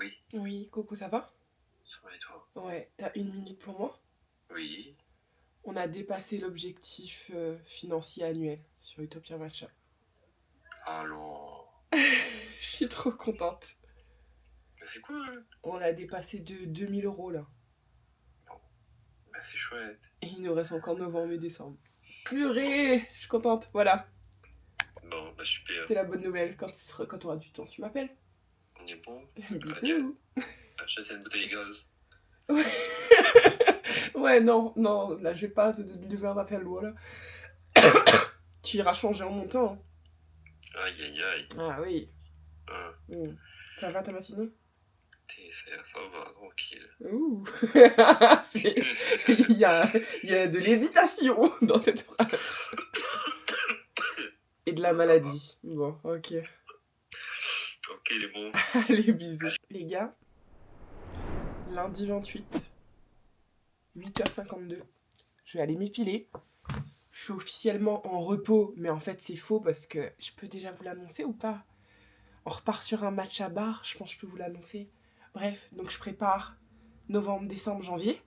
Oui, Oui, Coco, ça va? ça va et toi? Ouais, t'as une minute pour moi? Oui. On a dépassé l'objectif financier annuel sur Utopia Matcha. Alors, Je suis trop contente. bah c'est cool. On l'a dépassé de 2000 € là. Bon, bah c'est chouette. Et il nous reste encore novembre et décembre. Purée, je suis contente. Voilà, Bon, bah super. c'est la bonne nouvelle. Quand tu auras du temps, tu m'appelles. On est bon. Bisous. Achète cette bouteille de gaz. Ouais. Ouais, non, non, là, je vais pas de faire d'affaire lourd là. Tu iras changer en montant. Aïe aïe aïe. Ah oui. Hein, Ça va ta matinée? ça va, tranquille. Ouh. Il y a de l'hésitation dans cette phrase. Et de la maladie. Bon, ok. Ok, il est bon. Allez, bisous. Les gars, lundi 28, 8h52, je vais aller m'épiler. Je suis officiellement en repos, mais en fait c'est faux parce que je peux déjà vous l'annoncer ou pas? On repart sur un match à bar, je pense que je peux vous l'annoncer. Bref, donc je prépare novembre, décembre, janvier.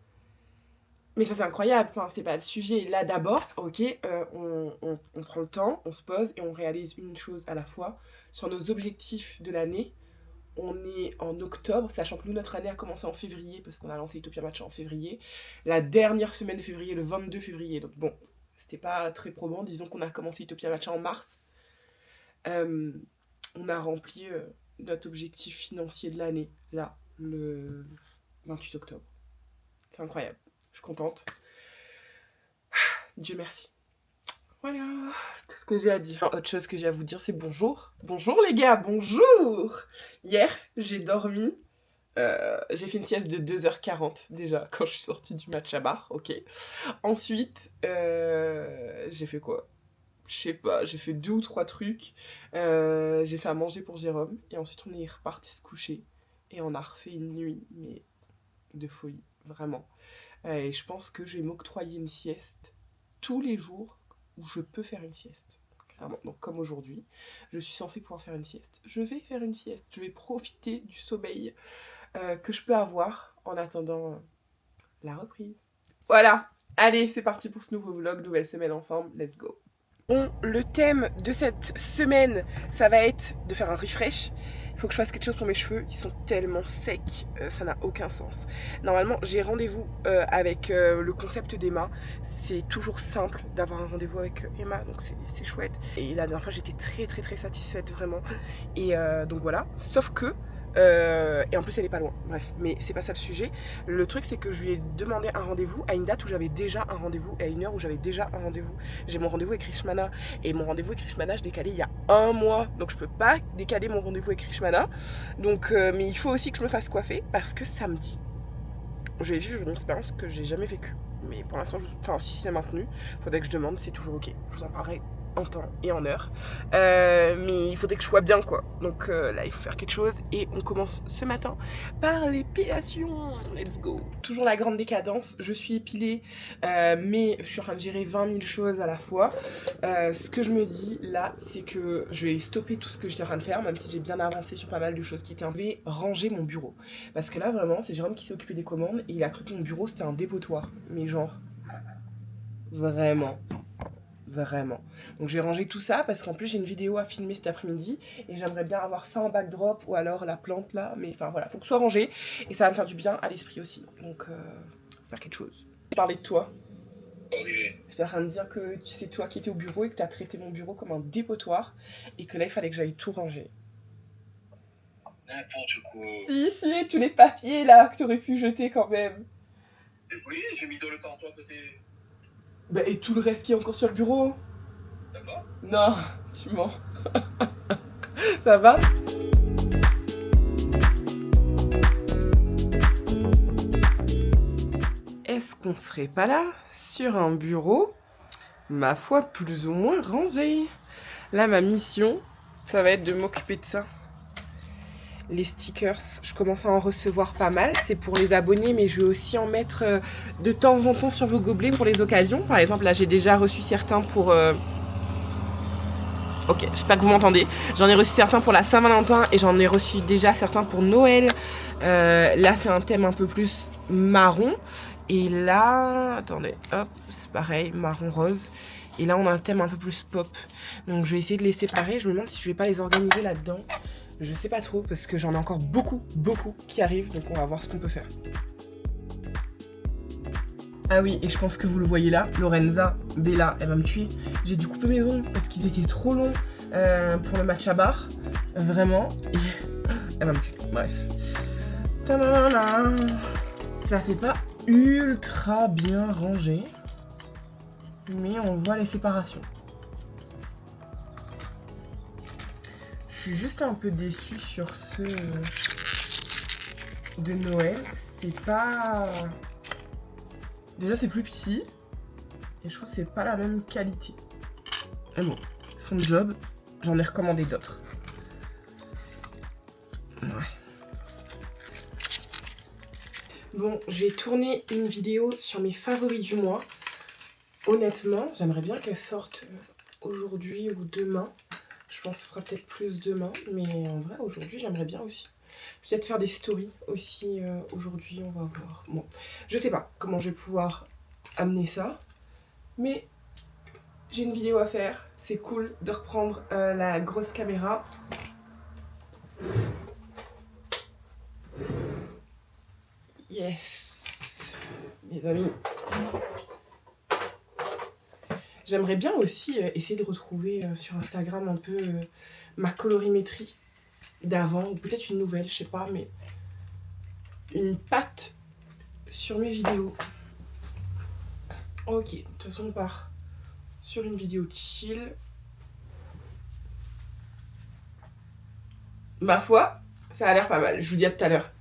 Mais ça c'est incroyable, enfin c'est pas le sujet. Là d'abord, ok, on prend le temps, on se pose et on réalise une chose à la fois. Sur nos objectifs de l'année, on est en octobre, sachant que nous notre année a commencé en février, parce qu'on a lancé Utopia Matcha en février. La dernière semaine de février, le 22 février, donc bon, c'était pas très probant, disons qu'on a commencé Utopia Matcha en mars. On a rempli notre objectif financier de l'année, là, le 28 octobre. C'est incroyable, je suis contente. Dieu merci. Voilà, tout ce que j'ai à dire. Autre chose que j'ai à vous dire, c'est bonjour. Bonjour les gars, bonjour. Hier, j'ai dormi. J'ai fait une sieste de 2h40 déjà quand je suis sortie du match à bar, ok. Ensuite, j'ai fait quoi? Je sais pas, j'ai fait 2 ou 3 trucs. J'ai fait à manger pour Jérôme. Et ensuite, on est reparti se coucher. Et on a refait une nuit, mais de folie, vraiment. Et je pense que je vais m'octroyer une sieste tous les jours où je peux faire une sieste. Clairement. Donc comme aujourd'hui, je suis censée pouvoir faire une sieste. Je vais faire une sieste. Je vais profiter du sommeil que je peux avoir en attendant la reprise. Voilà. Allez, c'est parti pour ce nouveau vlog, nouvelle semaine ensemble. Let's go. Bon, le thème de cette semaine, ça va être de faire un refresh. Il faut que je fasse quelque chose pour mes cheveux, ils sont tellement secs, ça n'a aucun sens. Normalement, j'ai rendez-vous avec le concept d'Emma. C'est toujours simple d'avoir un rendez-vous avec Emma, donc c'est chouette. Et la dernière fois, j'étais très satisfaite, vraiment. Et donc voilà, sauf que... et en plus elle est pas loin, bref, mais c'est pas ça le sujet. Le truc c'est que je lui ai demandé un rendez-vous à une date où j'avais déjà un rendez-vous et à une heure où j'avais déjà un rendez-vous. J'ai mon rendez-vous avec Rishmana et mon rendez-vous avec Rishmana je décalé il y a un mois, donc je peux pas décaler mon rendez-vous avec Rishmana. Donc mais il faut aussi que je me fasse coiffer parce que samedi je vais vivre une expérience que j'ai jamais vécue. Mais pour l'instant, enfin si c'est maintenu, faudrait que je demande, c'est toujours ok. Je vous en parlerai en temps et en heure. Mais il faudrait que je sois bien quoi. Donc là il faut faire quelque chose et on commence ce matin par l'épilation. Let's go. Toujours la grande décadence, je suis épilée mais je suis en train de gérer 20 000 choses à la fois. Ce que je me dis là c'est que je vais stopper tout ce que j'étais en train de faire, même si j'ai bien avancé sur pas mal de choses qui étaient en train de ranger mon bureau. Parce que là vraiment c'est Jérôme qui s'est occupé des commandes et il a cru que mon bureau c'était un dépotoir. Mais genre vraiment. Donc j'ai rangé tout ça parce qu'en plus j'ai une vidéo à filmer cet après-midi et j'aimerais bien avoir ça en backdrop ou alors la plante là, mais enfin voilà, faut que ce soit rangé et ça va me faire du bien à l'esprit aussi. Donc faut faire quelque chose. Je parlais de toi. Ok. J'étais en train de dire que c'est toi qui étais au bureau et que t'as traité mon bureau comme un dépotoir et que là il fallait que j'aille tout ranger. N'importe quoi. Si, tous les papiers là que t'aurais pu jeter quand même. Et oui, j'ai mis dans le carton à côté. Bah et tout le reste qui est encore sur le bureau. Ça va? Non, tu mens. Ça va? Est-ce qu'on serait pas là sur un bureau, ma foi, plus ou moins rangé? Là, ma mission, ça va être de m'occuper de ça. Les stickers, je commence à en recevoir pas mal. C'est pour les abonnés, mais je vais aussi en mettre de temps en temps sur vos gobelets pour les occasions. Par exemple, là, j'ai déjà reçu certains pour Ok, j'espère que vous m'entendez. J'en ai reçu certains pour la Saint-Valentin et j'en ai reçu déjà certains pour Noël. Là, c'est un thème un peu plus marron. Et là, attendez, hop, c'est pareil, marron rose. Et là, on a un thème un peu plus pop. Donc, je vais essayer de les séparer. Je me demande si je vais pas les organiser là-dedans. Je sais pas trop parce que j'en ai encore beaucoup qui arrivent. Donc, on va voir ce qu'on peut faire. Ah oui, et je pense que vous le voyez là, Lorenza, Bella, elle va me tuer. J'ai dû couper mes ongles parce qu'ils étaient trop longs pour le match à barre. Vraiment. Et elle va me tuer. Bref. Tadadada. Ça fait pas ultra bien rangé. Mais on voit les séparations. Je suis juste un peu déçue sur ceux de Noël. C'est pas... Déjà, c'est plus petit. Et je trouve que c'est pas la même qualité. Mais bon, ils font le job. J'en ai recommandé d'autres. Ouais. Bon, j'ai tourné une vidéo sur mes favoris du mois. Honnêtement, j'aimerais bien qu'elle sorte aujourd'hui ou demain. Je pense que ce sera peut-être plus demain. Mais en vrai, aujourd'hui, j'aimerais bien aussi. Peut-être faire des stories aussi aujourd'hui, on va voir. Bon, je sais pas comment je vais pouvoir amener ça. Mais j'ai une vidéo à faire. C'est cool de reprendre la grosse caméra. Yes, mes amis. J'aimerais bien aussi essayer de retrouver sur Instagram un peu ma colorimétrie d'avant, ou peut-être une nouvelle, je sais pas, mais une patte sur mes vidéos. Ok, de toute façon on part sur une vidéo chill. Ma foi, ça a l'air pas mal, je vous dis à tout à l'heure.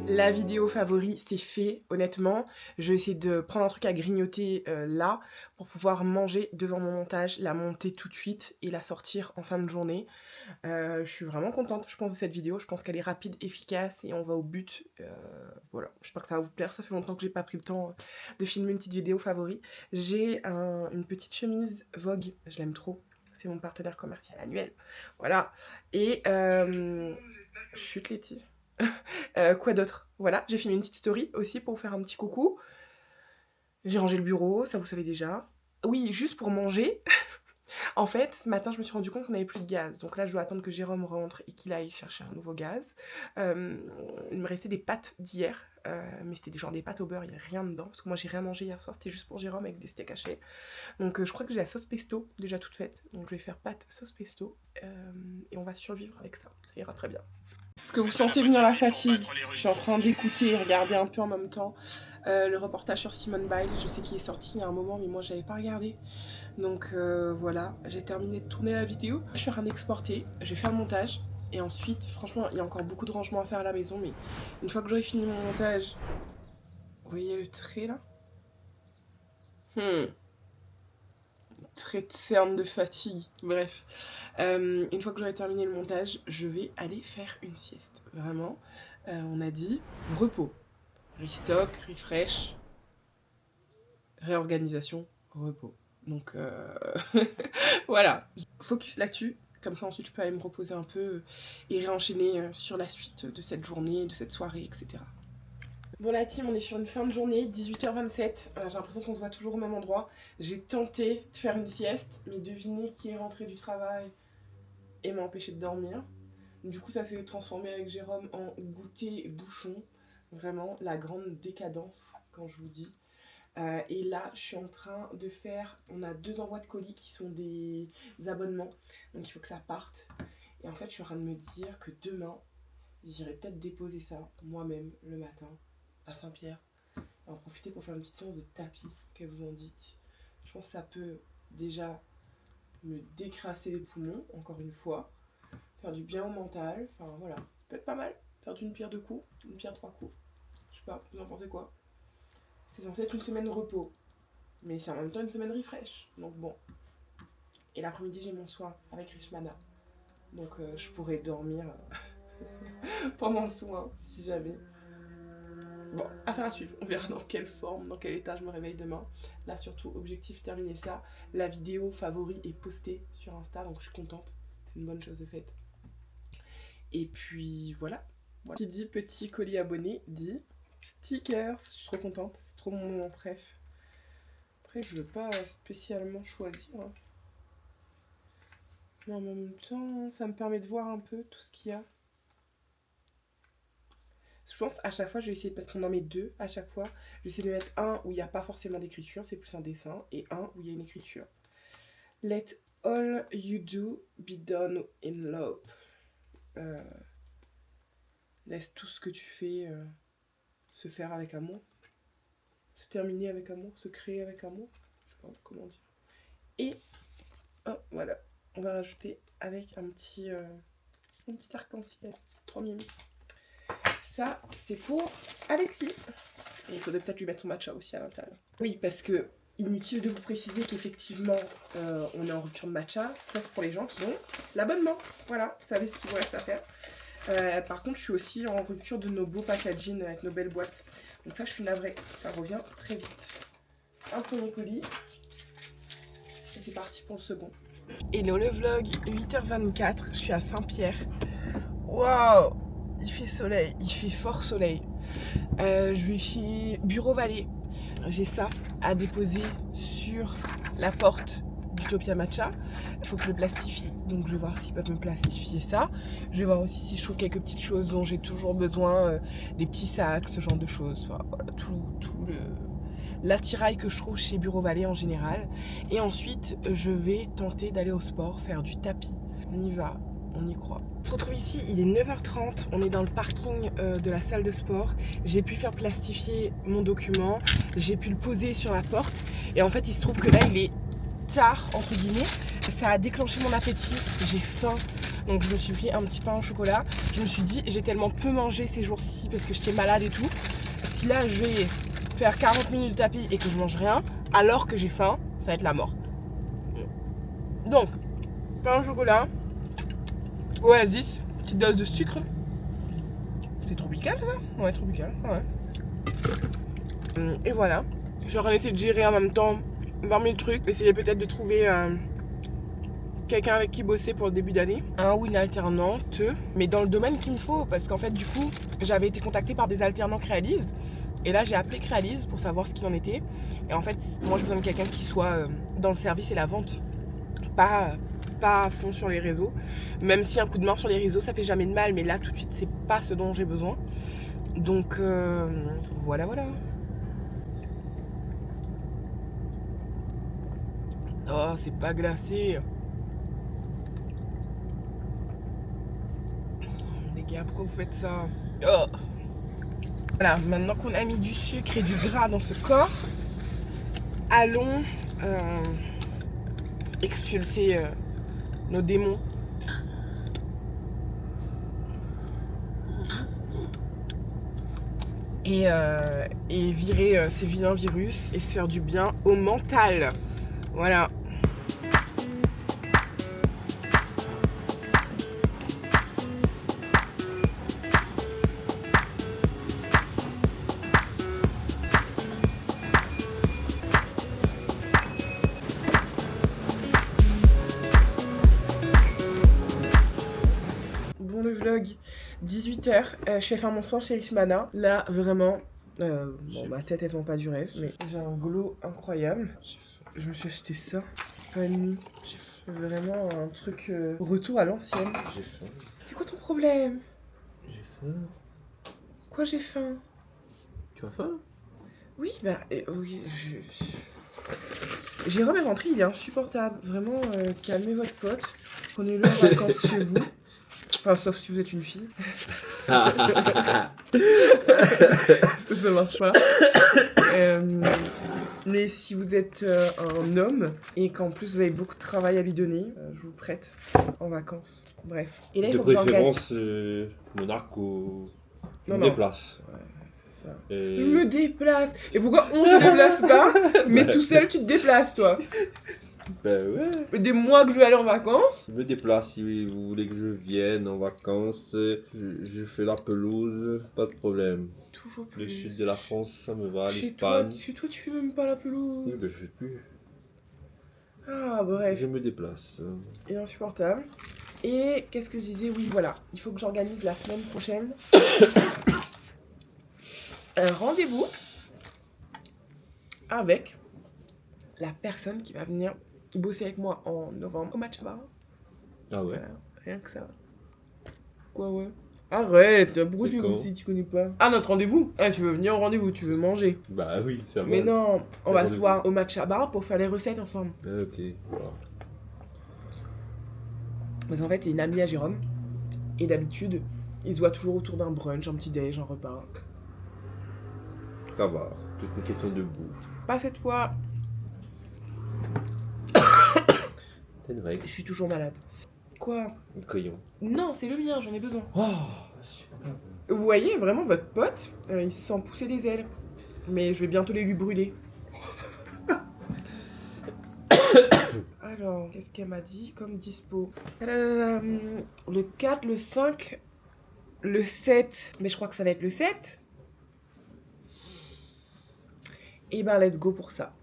La vidéo favori, c'est fait, honnêtement. Je vais essayer de prendre un truc à grignoter là pour pouvoir manger devant mon montage, la monter tout de suite et la sortir en fin de journée. Je suis vraiment contente, je pense, de cette vidéo. Je pense qu'elle est rapide, efficace et on va au but. Voilà, j'espère que ça va vous plaire. Ça fait longtemps que j'ai pas pris le temps de filmer une petite vidéo favori. J'ai une petite chemise Vogue, je l'aime trop. C'est mon partenaire commercial annuel. Voilà. Et chute Letty. Quoi d'autre? Voilà, j'ai filmé une petite story aussi pour vous faire un petit coucou. J'ai rangé le bureau, ça vous savez déjà. Oui, juste pour manger. En fait, ce matin, je me suis rendu compte qu'on n'avait plus de gaz. Donc là, je dois attendre que Jérôme rentre et qu'il aille chercher un nouveau gaz. Il me restait des pâtes d'hier. Mais c'était genre des pâtes au beurre, il n'y a rien dedans. Parce que moi, j'ai rien mangé hier soir, c'était juste pour Jérôme avec des steaks hachés. Donc je crois que j'ai la sauce pesto déjà toute faite. Donc je vais faire pâte sauce pesto. Et on va survivre avec ça. Ça ira très bien. Est-ce que vous sentez venir la fatigue? Je suis en train d'écouter et regarder un peu en même temps le reportage sur Simone Biles. Je sais qu'il est sorti il y a un moment, mais moi j'avais pas regardé. Donc voilà, j'ai terminé de tourner la vidéo. Je suis en train d'exporter, je vais faire le montage. Et ensuite, franchement, il y a encore beaucoup de rangements à faire à la maison. Mais une fois que j'aurai fini mon montage... Vous voyez le trait là? Trait de cerne de fatigue. Bref. Une fois que j'aurai terminé le montage, je vais aller faire une sieste. Vraiment. On a dit repos. Restock, refresh, réorganisation, repos. Donc voilà, focus là-dessus. Comme ça ensuite je peux aller me reposer un peu et réenchaîner sur la suite de cette journée, de cette soirée, etc. Bon la team, on est sur une fin de journée, 18h27. J'ai l'impression qu'on se voit toujours au même endroit. J'ai tenté de faire une sieste, mais devinez qui est rentré du travail et m'a empêché de dormir. Du coup ça s'est transformé avec Jérôme en goûter bouchon. Vraiment la grande décadence quand je vous dis. Et là, je suis en train de faire... On a 2 envois de colis qui sont des abonnements. Donc il faut que ça parte. Et en fait, je suis en train de me dire que demain, j'irai peut-être déposer ça moi-même le matin à Saint-Pierre. Et en profiter pour faire une petite séance de tapis, que vous en dites. Je pense que ça peut déjà me décrasser les poumons, encore une fois. Faire du bien au mental. Enfin voilà, ça peut être pas mal. Faire d'une pierre 2 coups, d'une pierre 3 coups. Je sais pas, vous en pensez quoi? C'est censé être une semaine de repos. Mais c'est en même temps une semaine refresh. Donc bon. Et l'après-midi, j'ai mon soin avec Richmana. Donc je pourrais dormir pendant le soin, si jamais. Bon, affaire à suivre. On verra dans quelle forme, dans quel état je me réveille demain. Là, surtout, objectif terminer ça. La vidéo favori est postée sur Insta, donc je suis contente. C'est une bonne chose de faite. Et puis voilà. Qui dit petit colis abonné dit stickers. Je suis trop contente. C'est trop mon moment préf. Après, je veux pas spécialement choisir. Hein. Mais en même temps, ça me permet de voir un peu tout ce qu'il y a. Je pense à chaque fois, je vais essayer, parce qu'on en met deux à chaque fois, je vais essayer de mettre un où il n'y a pas forcément d'écriture, c'est plus un dessin, et un où il y a une écriture. Let all you do be done in love. Laisse tout ce que tu fais se faire avec amour, se terminer avec amour, se créer avec amour, je sais pas comment dire. Et voilà, on va rajouter avec un petit arc-en-ciel, c'est trop mimi. Ça, c'est pour Alexis. Et il faudrait peut-être lui mettre son matcha aussi à l'intérieur. Oui, parce que inutile de vous préciser qu'effectivement, on est en rupture de matcha, sauf pour les gens qui ont l'abonnement. Voilà, vous savez ce qu'il vous reste à faire. Par contre, je suis aussi en rupture de nos beaux packaging avec nos belles boîtes. Donc ça, je suis navrée. Ça revient très vite. Un premier colis. Et c'est parti pour le second. Hello le vlog, 8h24. Je suis à Saint-Pierre. Waouh! Il fait soleil, il fait fort soleil. Je vais chez Bureau Vallée. J'ai ça à déposer sur la porte d'Utopia Matcha. Il faut que je le plastifie, donc je vais voir s'ils peuvent me plastifier ça. Je vais voir aussi si je trouve quelques petites choses dont j'ai toujours besoin, des petits sacs, ce genre de choses. Enfin, voilà, tout l'attirail que je trouve chez Bureau Vallée en général. Et ensuite, je vais tenter d'aller au sport, faire du tapis. On y va. On y croit. On se retrouve ici, il est 9h30, on est dans le parking de la salle de sport. J'ai pu faire plastifier mon document, j'ai pu le poser sur la porte. Et en fait, il se trouve que là, il est tard, entre guillemets. Ça a déclenché mon appétit, j'ai faim. Donc je me suis pris un petit pain au chocolat. Je me suis dit, j'ai tellement peu mangé ces jours-ci parce que j'étais malade et tout. Si là, je vais faire 40 minutes de tapis et que je mange rien, alors que j'ai faim, ça va être la mort. Donc, pain au chocolat. Oasis, petite dose de sucre. C'est tropical ça? Ouais, tropical, ouais. Et voilà. Je suis en train d'essayer de gérer en même temps 20 000 trucs. Essayer peut-être de trouver quelqu'un avec qui bosser pour le début d'année. Un ou une alternante. Mais dans le domaine qu'il me faut. Parce qu'en fait, du coup, j'avais été contactée par des alternants Créalise. Et là, j'ai appelé Créalise pour savoir ce qu'il en était. Et en fait, moi, j'ai besoin de quelqu'un qui soit dans le service et la vente. Pas à fond sur les réseaux, même si un coup de main sur les réseaux ça fait jamais de mal, mais là tout de suite c'est pas ce dont j'ai besoin, donc voilà. Oh, c'est pas glacé, les gars, pourquoi vous faites ça? Oh. Voilà, maintenant qu'on a mis du sucre et du gras dans ce corps, allons expulser nos démons. Et virer ces vilains virus et se faire du bien au mental. Voilà. Le vlog 18h, je suis allée faire mon soin chez Richmana. Là vraiment bon, ma tête elle vend pas du rêve, mais j'ai un glow incroyable. Je me suis acheté ça pas une nuit. Vraiment un truc retour à l'ancienne. J'ai faim. C'est quoi ton problème? J'ai faim. Quoi, j'ai faim? Tu as faim? Oui, bah oui, Jérôme est rentré, il est insupportable. Vraiment, calmez votre pote. Prenez-le en vacances chez vous. Enfin, sauf si vous êtes une fille. Ça marche pas. Mais si vous êtes un homme et qu'en plus vous avez beaucoup de travail à lui donner, je vous prête en vacances. Bref. Et là, il de faut que préférence, Monaco. Non, Me déplace. Ouais, c'est ça. Et... Il me déplace. Et pourquoi on se déplace pas, mais tout seul tu te déplaces, toi? Ben ouais. Ça fait des mois que je vais aller en vacances. Je me déplace si vous voulez que je vienne en vacances. Je fais la pelouse, pas de problème. Toujours Le plus. sud de la France, ça me va. Chez toi, L'Espagne. chez toi, tu fais même pas la pelouse. Oui, ben je fais plus. Ah, bref. Je me déplace. Et insupportable. Et qu'est-ce que je disais? Oui, voilà. Il faut que j'organise la semaine prochaine un rendez-vous avec la personne qui va venir bosser avec moi en novembre au Matcha-Bar. Ah ouais. Voilà, rien que ça. Quoi, ouais? Arrête, pourquoi C'est tu quand? si tu connais pas? Ah, notre rendez-vous? Ah, tu veux venir au rendez-vous, tu veux manger. Bah oui, ça va. Mais non, on va se rendez-vous. voir au Matcha-Bar pour faire les recettes ensemble. Ah, ok, voilà. Parce qu'en fait, c'est une amie à Jérôme. Et d'habitude, ils se voient toujours autour d'un brunch, un petit déj, un repas. Ça va. Toute une question de bouffe. Pas cette fois, C'est une règle. je suis toujours malade. Quoi? Un crayon. Non, c'est le mien, j'en ai besoin. Oh, Vous voyez, vraiment, votre pote, il se sent pousser des ailes. Mais je vais bientôt les lui brûler. Alors, qu'est-ce qu'elle m'a dit comme dispo? Le 4, le 5, le 7. Mais je crois que ça va être le 7. Et ben, let's go pour ça.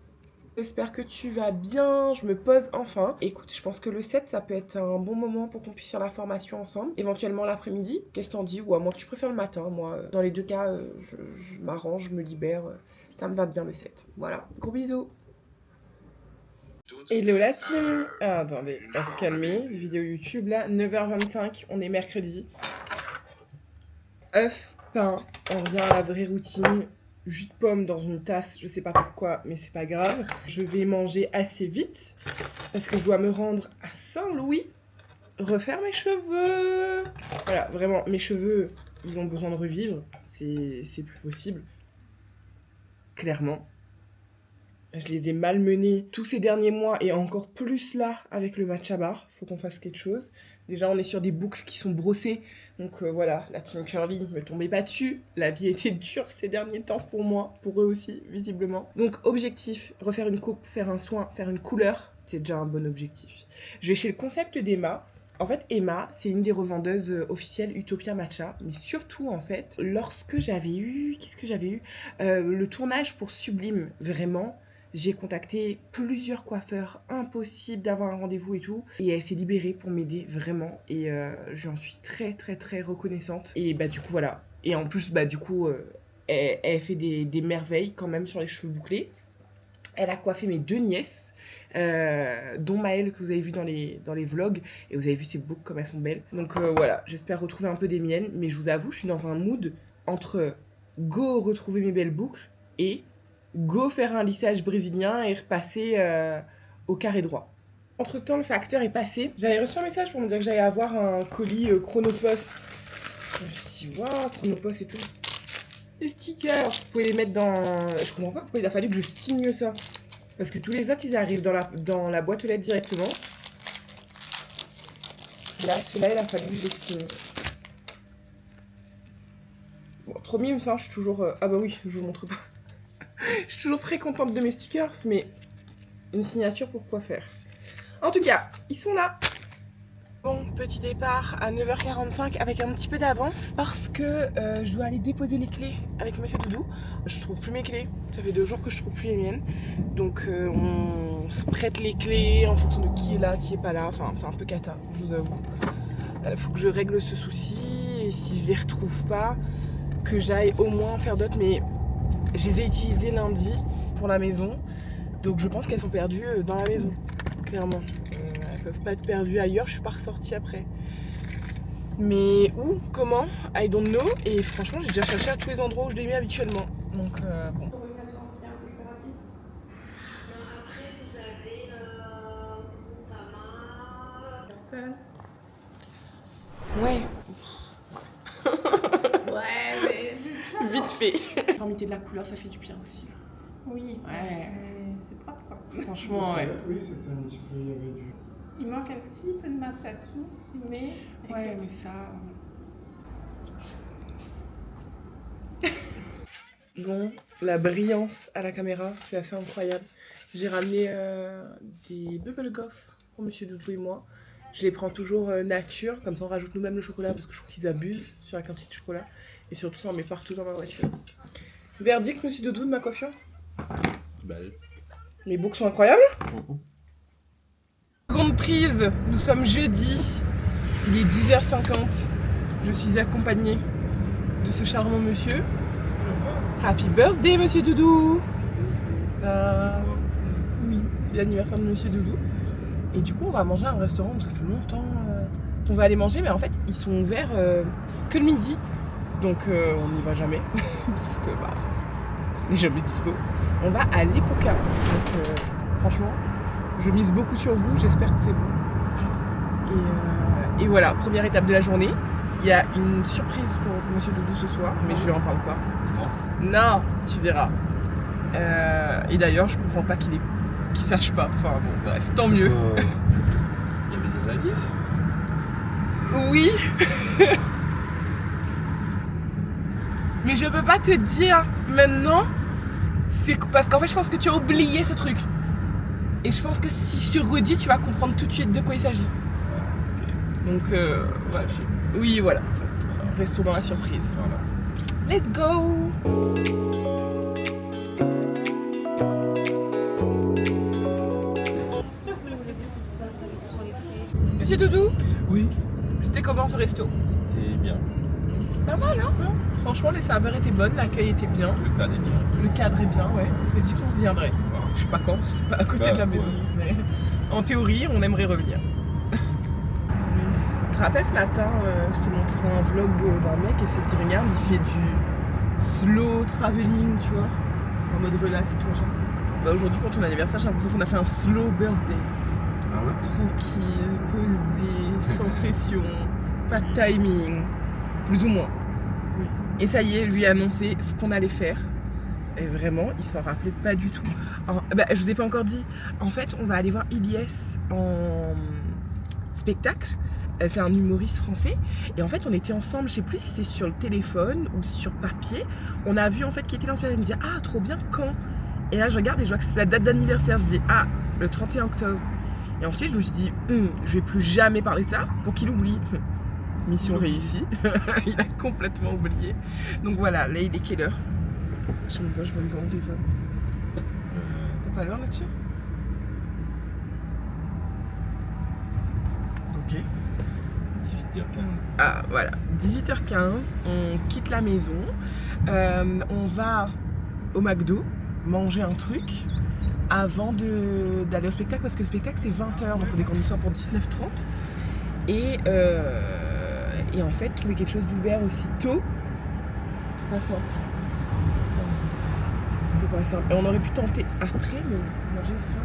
J'espère que tu vas bien, je me pose enfin. Écoute, je pense que le 7, ça peut être un bon moment pour qu'on puisse faire la formation ensemble. Éventuellement l'après-midi, qu'est-ce que t'en dis? Ou à moins que tu préfères le matin. Moi, dans les deux cas, je m'arrange, je me libère. Ça me va bien le 7. Voilà, gros bisous. Hello la team. Ah, attendez, on va se calmer. Vidéo YouTube là, 9h25, on est mercredi. œuf, pain, on revient à la vraie routine. Jus de pomme dans une tasse, je sais pas pourquoi, mais c'est pas grave. Je vais manger assez vite parce que je dois me rendre à Saint-Louis refaire mes cheveux. Voilà, vraiment, mes cheveux, ils ont besoin de revivre. C'est plus possible. Clairement. Je les ai malmenés tous ces derniers mois et encore plus là avec le Matcha-Bar. Faut qu'on fasse quelque chose. Déjà, on est sur des boucles qui sont brossées. Donc voilà, la team curly, me tombez pas dessus. La vie était dure ces derniers temps pour moi, pour eux aussi, visiblement. Donc objectif, refaire une coupe, faire un soin, faire une couleur. C'est déjà un bon objectif. Je vais chez le concept d'Emma. En fait, Emma, c'est une des revendeuses officielles Utopia Matcha. Mais surtout, en fait, lorsque j'avais eu... Qu'est-ce que j'avais eu le tournage pour Sublime, vraiment... J'ai contacté plusieurs coiffeurs, impossible d'avoir un rendez-vous et tout. Et elle s'est libérée pour m'aider vraiment. Et j'en suis très très très reconnaissante. Et bah du coup voilà. Et en plus bah du coup elle fait des merveilles quand même sur les cheveux bouclés. Elle a coiffé mes deux nièces. Dont Maëlle que vous avez vu dans les vlogs. Et vous avez vu ces boucles comme elles sont belles. Donc voilà, j'espère retrouver un peu des miennes. Mais je vous avoue, je suis dans un mood entre go retrouver mes belles boucles et... go faire un lissage brésilien et repasser au carré droit. Entre temps, le facteur est passé. J'avais reçu un message pour me dire que j'allais avoir un colis Chronopost. Je me suis dit, waouh, Chronopost et tout. Les stickers, je pouvais les mettre dans. Je comprends pas pourquoi il a fallu que je signe ça. Parce que tous les autres, ils arrivent dans la boîte aux lettres directement. Là, celui-là, il a fallu que je les signe. Bon, trop mime ça, je suis toujours. Ah bah oui, je vous montre pas. Je suis toujours très contente de mes stickers, mais une signature pour quoi faire. En tout cas, ils sont là. Bon, petit départ à 9h45 avec un petit peu d'avance parce que je dois aller déposer les clés avec Monsieur Doudou. Je trouve plus mes clés, ça fait 2 jours que je trouve plus les miennes. Donc on se prête les clés en fonction de qui est là, qui est pas là. Enfin, c'est un peu cata, je vous avoue. Faut que je règle ce souci et si je les retrouve pas, que j'aille au moins faire d'autres. Mais je les ai utilisées lundi pour la maison, donc je pense qu'elles sont perdues dans la maison, clairement. Elles peuvent pas être perdues ailleurs, je suis pas ressortie après. Mais où, comment, I don't know, et franchement j'ai déjà cherché à tous les endroits où je les mets habituellement. Donc bon. Personne. Ouais, Ouais, mais. vite fait. L'informité de la couleur, ça fait du bien aussi. Oui, Ouais. c'est propre quoi. Franchement, ouais. Oui, c'était un petit peu, il y avait du... Il manque un petit peu de masse là-dessous, mais. Ouais, mais ça... Bon, la brillance à la caméra, c'est assez incroyable. J'ai ramené des bubble goff pour Monsieur Doudou et moi. Je les prends toujours nature, comme ça on rajoute nous-mêmes le chocolat parce que je trouve qu'ils abusent sur la quantité de chocolat. Et surtout ça on met partout dans ma voiture. Verdict Monsieur Doudou de ma coiffure? Belle. Mes boucles sont incroyables. Seconde prise, nous sommes jeudi, il est 10h50. Je suis accompagnée de ce charmant monsieur. Happy birthday Monsieur Doudou. Oui, c'est l'anniversaire de Monsieur Doudou. Et du coup on va manger à un restaurant où ça fait longtemps qu'on va aller manger, mais en fait ils sont ouverts que le midi. Donc on n'y va jamais, parce que bah on n'est jamais dispo. On va à l'Epoca. Donc franchement, je mise beaucoup sur vous, j'espère que c'est bon. Et voilà, première étape de la journée. Il y a une surprise pour Monsieur Doudou ce soir, mais je lui en parle pas. Non, tu verras. Et d'ailleurs, je comprends pas qu'il sache pas. Enfin bon, bref, tant mieux. Il y avait des indices. Oui. Mais je peux pas te dire maintenant. C'est parce qu'en fait, je pense que tu as oublié ce truc. Et je pense que si je te redis, tu vas comprendre tout de suite de quoi il s'agit. Donc, voilà. Oui, voilà. Restons dans la surprise. Voilà. Let's go! Monsieur Doudou, Oui. c'était comment ce resto? C'était bien. Pas mal, hein? Franchement, les serveurs étaient bonnes, l'accueil était bien. Le cadre est bien. Le cadre est bien, ouais. On s'est dit qu'on reviendrait. Voilà. Je sais pas quand, c'est pas à côté Bah, de la maison. ouais. Mais en théorie, on aimerait revenir. Tu te rappelles ce matin, je t'ai montré un vlog d'un mec et je t'ai dit, regarde, il fait du slow traveling, tu vois, en mode relax, tout machin. Bah aujourd'hui, pour ton anniversaire, j'ai l'impression qu'on a fait un slow birthday. Ah ouais? Tranquille, posé, sans pression, pas de timing, plus ou moins. Oui. Et ça y est, je lui ai annoncé ce qu'on allait faire. Et vraiment, il s'en rappelait pas du tout. Je vous ai pas encore dit, en fait, on va aller voir Ilyes en spectacle. C'est un humoriste français. Et en fait, on était ensemble, je sais plus si c'est sur le téléphone ou sur papier. On a vu en fait qu'il était là en spectacle. Il me dit, ah, trop bien, quand? Et là, je regarde et je vois que c'est la date d'anniversaire. Je dis, ah, le 31 octobre. Et ensuite, je me suis dit, je vais plus jamais parler de ça pour qu'il oublie. Mission réussie. Il a complètement oublié. Donc voilà, là, il est quelle heure? Je sais même pas, je vais me voir mon téléphone. T'as pas l'heure là-dessus? Ok. 18h15. Ah, voilà. 18h15, on quitte la maison. On va au McDo manger un truc avant d'aller au spectacle parce que le spectacle c'est 20h, donc on est qu'on y soit pour 19h30. Et en fait, trouver quelque chose d'ouvert aussi tôt, c'est pas simple. C'est pas simple. Et on aurait pu tenter après, mais moi j'ai faim.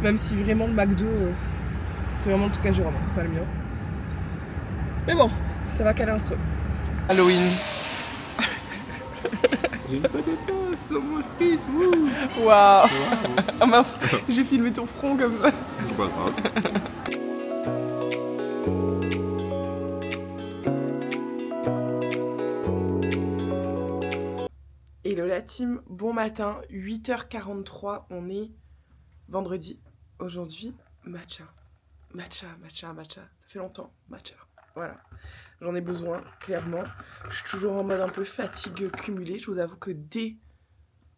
Même si vraiment le McDo, c'est vraiment le truc à Jérôme, c'est pas le mien. Mais bon, ça va caler entre eux. Halloween. J'ai une photo de toi, slow mo street, wouh! Waouh. Ah mince, j'ai filmé ton front comme ça. C'est pas grave. Hello la team, bon matin, 8h43, on est vendredi. Aujourd'hui, matcha. Matcha. Ça fait longtemps, matcha. Voilà, j'en ai besoin, clairement. Je suis toujours en mode un peu fatigue cumulée. Je vous avoue que dès...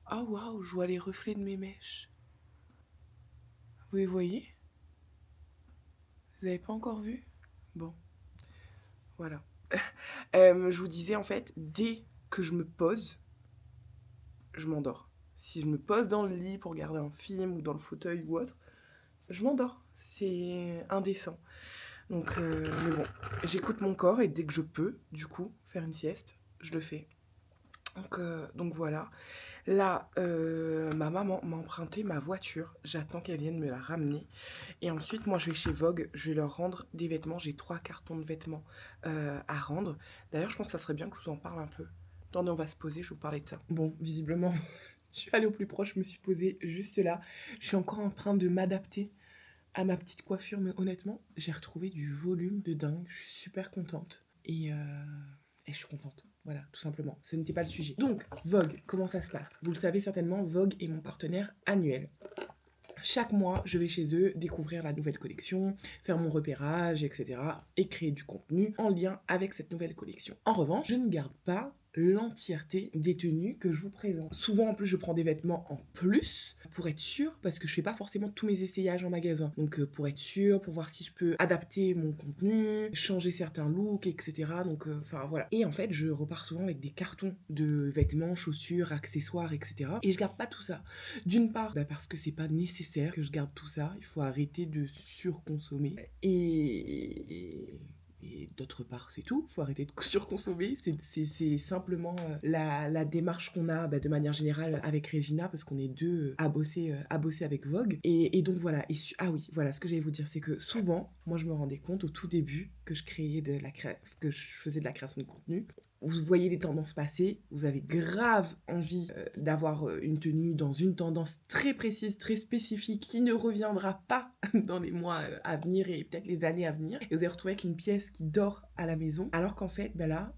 Ah waouh, je vois les reflets de mes mèches. Vous les voyez? Vous n'avez pas encore vu? Bon, voilà. Je vous disais en fait, dès que je me pose, je m'endors. Si je me pose dans le lit pour regarder un film ou dans le fauteuil ou autre, je m'endors. C'est indécent. Donc, mais bon, j'écoute mon corps et dès que je peux, du coup, faire une sieste, je le fais. Donc voilà. Là, ma maman m'a emprunté ma voiture. J'attends qu'elle vienne me la ramener. Et ensuite, moi, je vais chez Vogue. Je vais leur rendre des vêtements. J'ai 3 cartons de vêtements à rendre. D'ailleurs, je pense que ça serait bien que je vous en parle un peu. Attendez, on va se poser, je vais vous parler de ça. Bon, visiblement, je suis allée au plus proche. Je me suis posée juste là. Je suis encore en train de m'adapter à ma petite coiffure. Mais honnêtement, j'ai retrouvé du volume de dingue. Je suis super contente. Et je suis contente. Voilà, tout simplement. Ce n'était pas le sujet. Donc, Vogue, comment ça se passe? Vous le savez certainement, Vogue est mon partenaire annuel. Chaque mois, je vais chez eux découvrir la nouvelle collection, faire mon repérage, etc. et créer du contenu en lien avec cette nouvelle collection. En revanche, je ne garde pas l'entièreté des tenues que je vous présente. Souvent, en plus, je prends des vêtements en plus pour être sûre, parce que je fais pas forcément tous mes essayages en magasin. Donc, pour être sûre, pour voir si je peux adapter mon contenu, changer certains looks, etc. Donc, enfin, voilà. Et en fait, je repars souvent avec des cartons de vêtements, chaussures, accessoires, etc. Et je garde pas tout ça. D'une part, parce que c'est pas nécessaire que je garde tout ça. Il faut arrêter de surconsommer. Et d'autre part, c'est tout. Faut arrêter de surconsommer. C'est simplement la démarche qu'on a de manière générale avec Regina, parce qu'on est deux à bosser avec Vogue. Et donc voilà. Ah oui, voilà, ce que j'allais vous dire, c'est que souvent, moi je me rendais compte au tout début que je faisais de la création de contenu. Vous voyez les tendances passer, vous avez grave envie d'avoir une tenue dans une tendance très précise, très spécifique, qui ne reviendra pas dans les mois à venir et peut-être les années à venir. Et vous allez retrouver avec une pièce qui dort à la maison, alors qu'en fait, là,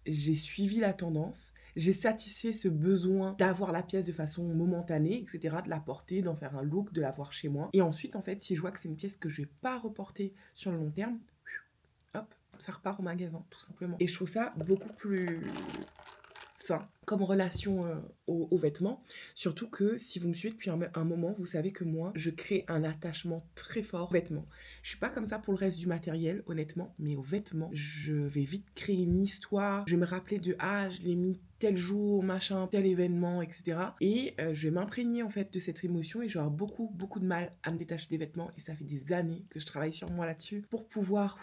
j'ai suivi la tendance, j'ai satisfait ce besoin d'avoir la pièce de façon momentanée, etc., de la porter, d'en faire un look, de l'avoir chez moi. Et ensuite, en fait, si je vois que c'est une pièce que je vais pas reporter sur le long terme, hop, ça repart au magasin, tout simplement. Et je trouve ça beaucoup plus sain comme relation aux vêtements. Surtout que si vous me suivez depuis un moment, vous savez que moi, je crée un attachement très fort aux vêtements. Je suis pas comme ça pour le reste du matériel, honnêtement, mais aux vêtements, je vais vite créer une histoire. Je vais me rappeler de « Ah, je l'ai mis tel jour, machin, tel événement, etc. » Et je vais m'imprégner en fait de cette émotion et je vais avoir beaucoup de mal à me détacher des vêtements. Et ça fait des années que je travaille sur moi là-dessus pour pouvoir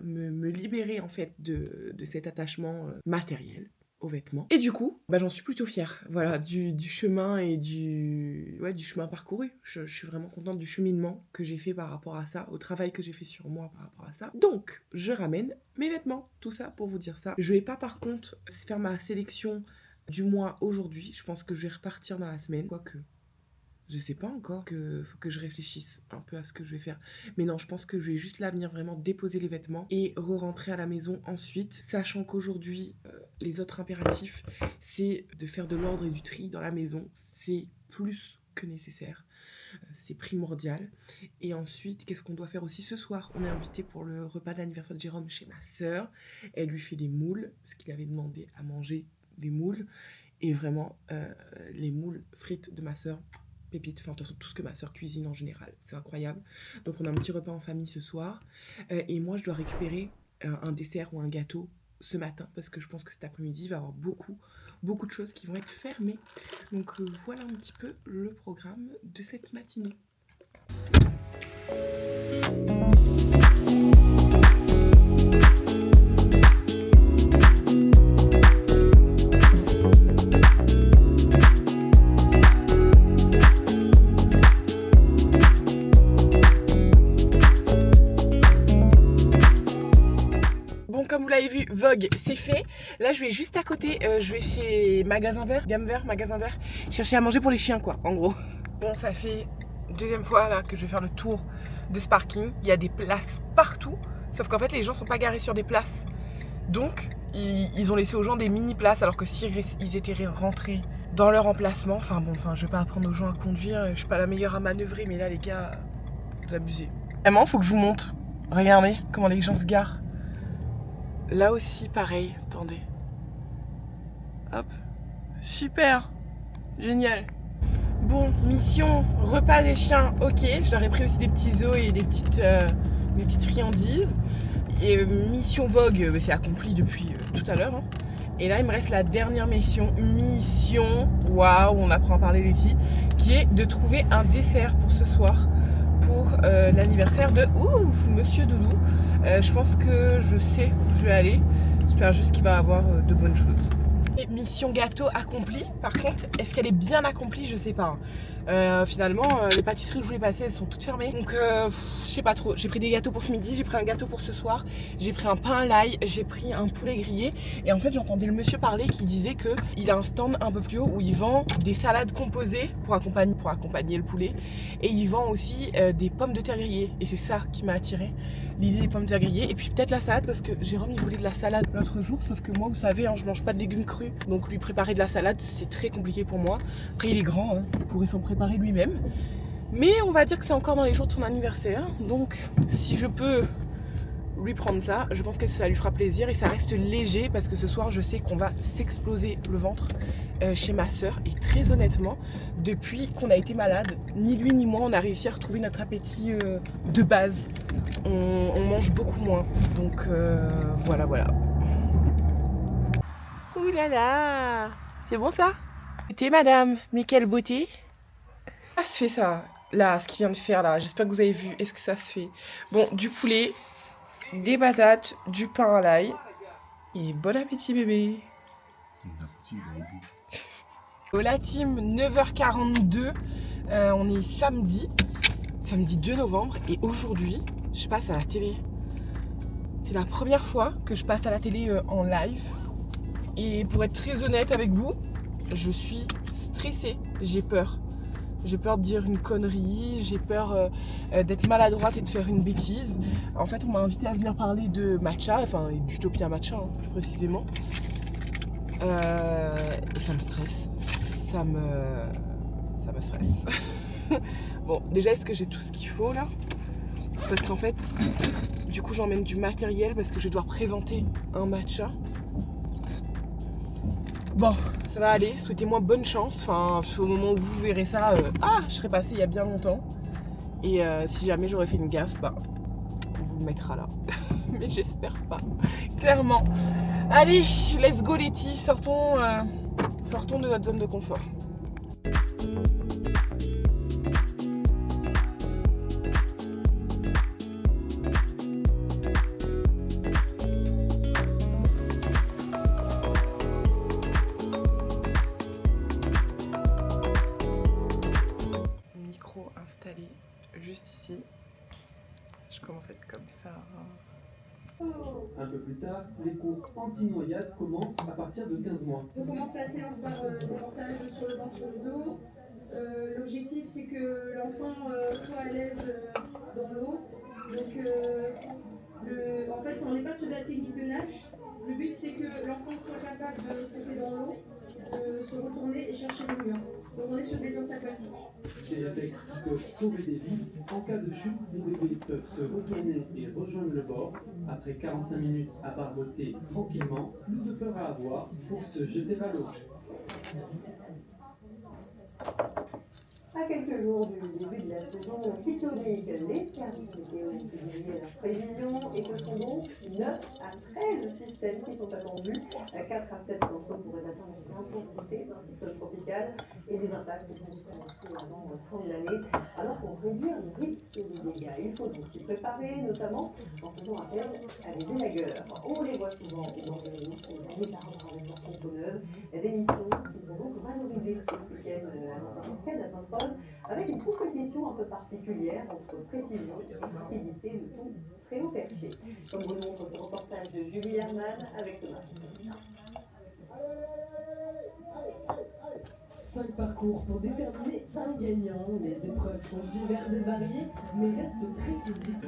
me libérer en fait de cet attachement matériel aux vêtements. Et du coup, j'en suis plutôt fière, voilà, du chemin et du chemin parcouru. Je suis vraiment contente du cheminement que j'ai fait par rapport à ça, au travail que j'ai fait sur moi par rapport à ça. Donc, je ramène mes vêtements, tout ça pour vous dire ça. Je vais pas par contre faire ma sélection du mois aujourd'hui. Je pense que je vais repartir dans la semaine, quoique je sais pas encore, faut que je réfléchisse un peu à ce que je vais faire. Mais non, je pense que je vais juste là venir vraiment déposer les vêtements et re-rentrer à la maison ensuite, sachant qu'aujourd'hui, les autres impératifs, c'est de faire de l'ordre et du tri dans la maison. C'est plus que nécessaire. C'est primordial. Et ensuite, qu'est-ce qu'on doit faire aussi ce soir? On est invité pour le repas d'anniversaire de Jérôme chez ma sœur. Elle lui fait des moules, parce qu'il avait demandé à manger des moules. Et vraiment, les moules frites de ma sœur, pépite, enfin tout ce que ma sœur cuisine en général, c'est incroyable. Donc on a un petit repas en famille ce soir et moi je dois récupérer un dessert ou un gâteau ce matin parce que je pense que cet après-midi il va y avoir beaucoup de choses qui vont être fermées. Donc voilà un petit peu le programme de cette matinée. Comme vous l'avez vu, Vogue, c'est fait. Là, je vais juste à côté, je vais chez Magasin Vert, chercher à manger pour les chiens, quoi, en gros. Bon, ça fait deuxième fois là que je vais faire le tour de ce parking. Il y a des places partout, sauf qu'en fait, les gens sont pas garés sur des places. Donc, ils ont laissé aux gens des mini-places, alors que s'ils étaient rentrés dans leur emplacement, je vais pas apprendre aux gens à conduire, je suis pas la meilleure à manœuvrer, mais là, les gars, vous abusez. Vraiment, faut que je vous montre. Regardez comment les gens se garent. Là aussi, pareil, attendez. Hop, super, génial. Bon, mission, repas des chiens, ok. Je leur ai pris aussi des petits os et des petites friandises. Et mission Vogue, c'est accompli depuis tout à l'heure. Hein. Et là, il me reste la dernière mission, waouh, on apprend à parler Letty, qui est de trouver un dessert pour ce soir. Pour l'anniversaire de Monsieur Doudou. Je pense que je sais où je vais aller. J'espère juste qu'il va avoir de bonnes choses. Et mission gâteau accomplie. Par contre, est-ce qu'elle est bien accomplie? Je sais pas. Hein. Finalement, les pâtisseries où je voulais passer, elles sont toutes fermées. Donc, je sais pas trop. J'ai pris des gâteaux pour ce midi, j'ai pris un gâteau pour ce soir, j'ai pris un pain à l'ail, j'ai pris un poulet grillé. Et en fait, j'entendais le monsieur parler qui disait qu'il a un stand un peu plus haut où il vend des salades composées pour accompagner le poulet. Et il vend aussi des pommes de terre grillées. Et c'est ça qui m'a attirée, l'idée des pommes de terre grillées. Et puis peut-être la salade, parce que Jérôme il voulait de la salade l'autre jour. Sauf que moi, vous savez, hein, je mange pas de légumes crus. Donc lui préparer de la salade, c'est très compliqué pour moi. Après, il est grand, hein, il pourrait s'en préparer lui-même. Mais on va dire que c'est encore dans les jours de son anniversaire. Donc si je peux lui prendre ça, je pense que ça lui fera plaisir. Et ça reste léger parce que ce soir je sais qu'on va s'exploser le ventre chez ma soeur. Et très honnêtement, depuis qu'on a été malade, ni lui ni moi on a réussi à retrouver notre appétit de base. On mange beaucoup moins. Donc voilà. Ouh là là, c'est bon ça? Beauté madame, mais quelle beauté! Ça se fait ça, là, ce qu'il vient de faire là, j'espère que vous avez vu, est-ce que ça se fait? Bon, du poulet, des patates, du pain à l'ail, et bon appétit bébé! Hola team, 9h42, on est samedi 2 novembre, et aujourd'hui, je passe à la télé. C'est la première fois que je passe à la télé en live, et pour être très honnête avec vous, je suis stressée, j'ai peur. J'ai peur de dire une connerie, j'ai peur d'être maladroite et de faire une bêtise. En fait, on m'a invité à venir parler de matcha, enfin d'Utopia Matcha hein, plus précisément. Et ça me stresse. Ça me stresse. Bon, déjà, est-ce que j'ai tout ce qu'il faut là? Parce qu'en fait, du coup, j'emmène du matériel parce que je dois présenter un matcha. Bon, ça va aller, souhaitez-moi bonne chance. Enfin, au moment où vous verrez ça, je serais passée il y a bien longtemps. Et si jamais j'aurais fait une gaffe, bah, on vous le mettra là. Mais j'espère pas, clairement. Allez, let's go Letty, sortons de notre zone de confort. Installé juste ici. Je commence à être comme ça. Un peu plus tard, les cours anti-noyade commencent à partir de 15 mois. Je commence la séance par démontage sur le banc sur le dos. L'objectif c'est que l'enfant soit à l'aise dans l'eau. Donc en fait on n'est pas sur la technique de nage. Le but c'est que l'enfant soit capable de sauter dans l'eau, de se retourner et chercher le mur. Donc on est sur des danses aquatiques. Des réflexes qui peuvent sauver des vies. En cas de chute, les bébés peuvent se retourner et rejoindre le bord. Après 45 minutes à barboter tranquillement, plus de peur à avoir pour se jeter à l'eau. À quelques jours du début de la saison cyclonique, les services météo ont publié leurs prévisions et ce sont donc 9 à 13 systèmes qui sont attendus. 4 à 7 d'entre eux pourraient atteindre l'intensité d'un cyclone tropical et les impacts vont être annoncés avant la fin de l'année. Alors pour réduire le risque de dégâts, il faut donc s'y préparer, notamment en faisant appel à des élagueurs. On les voit souvent au bord de la route, dans les arbres avec leurs tronçonneuses. Des missions qui sont donc valorisées ce week-end à cette cascade à Sainte-Rose, avec une compétition un peu particulière entre précision et rapidité, le tout très haut perché. Comme vous le montre ce reportage de Julie Herman avec Thomas. 5 parcours pour déterminer un gagnant. Les épreuves sont diverses et variées, mais restent très physiques.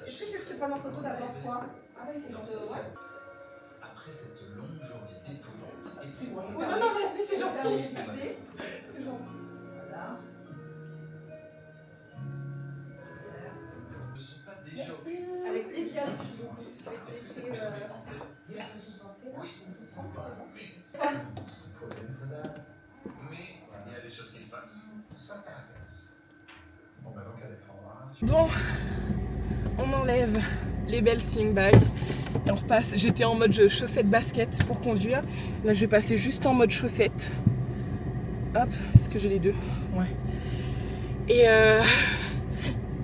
Est-ce que tu veux que je te prenne en photo d'abord, toi? Ah ouais, c'est gentil. Ouais. Après cette longue journée d'épouvante et puis Oui, non, vas-y, c'est gentil. C'est gentil. Voilà. ne sont pas déjà Merci. Avec plaisir. Oui, mais il y a des choses qui se passent. Bon, bah donc Alexandra. Bon, on enlève les belles sling bags et on repasse. J'étais en mode chaussettes basket pour conduire. Là, je vais passer juste en mode chaussettes. Hop, est-ce que j'ai les deux? Ouais. Et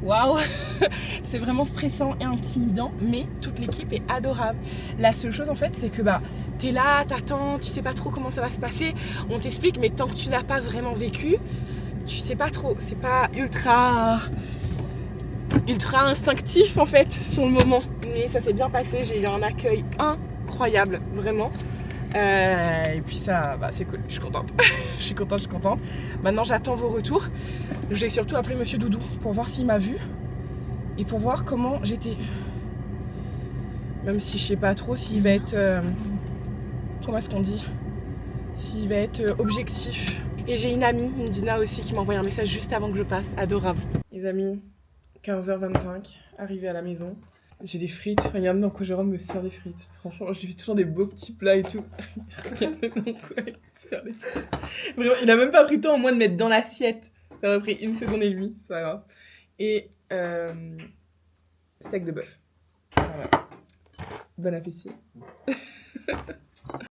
waouh. C'est vraiment stressant et intimidant, mais toute l'équipe est adorable. La seule chose en fait, c'est que t'es là, t'attends, tu sais pas trop comment ça va se passer, on t'explique, mais tant que tu l'as pas vraiment vécu, tu sais pas trop, c'est pas ultra instinctif en fait sur le moment. Mais ça s'est bien passé, j'ai eu un accueil incroyable, vraiment. Et puis ça, c'est cool, je suis contente. je suis contente. Maintenant j'attends vos retours. J'ai surtout appelé Monsieur Doudou pour voir s'il m'a vu et pour voir comment j'étais. Même si je sais pas trop s'il va être... comment est-ce qu'on dit? S'il va être objectif. Et j'ai une amie, une Dina aussi, qui m'a envoyé un message juste avant que je passe, adorable. Les amis, 15h25, arrivé à la maison. J'ai des frites, regarde dans quoi Jérôme me sert des frites. Franchement, je lui fais toujours des beaux petits plats et tout. Regardez dans quoi il me sert des frites. Vraiment, il a même pas pris le temps au moins de mettre dans l'assiette. Ça m'a pris 1 seconde et demie, c'est pas grave. Et steak de bœuf. Voilà. Bon appétit.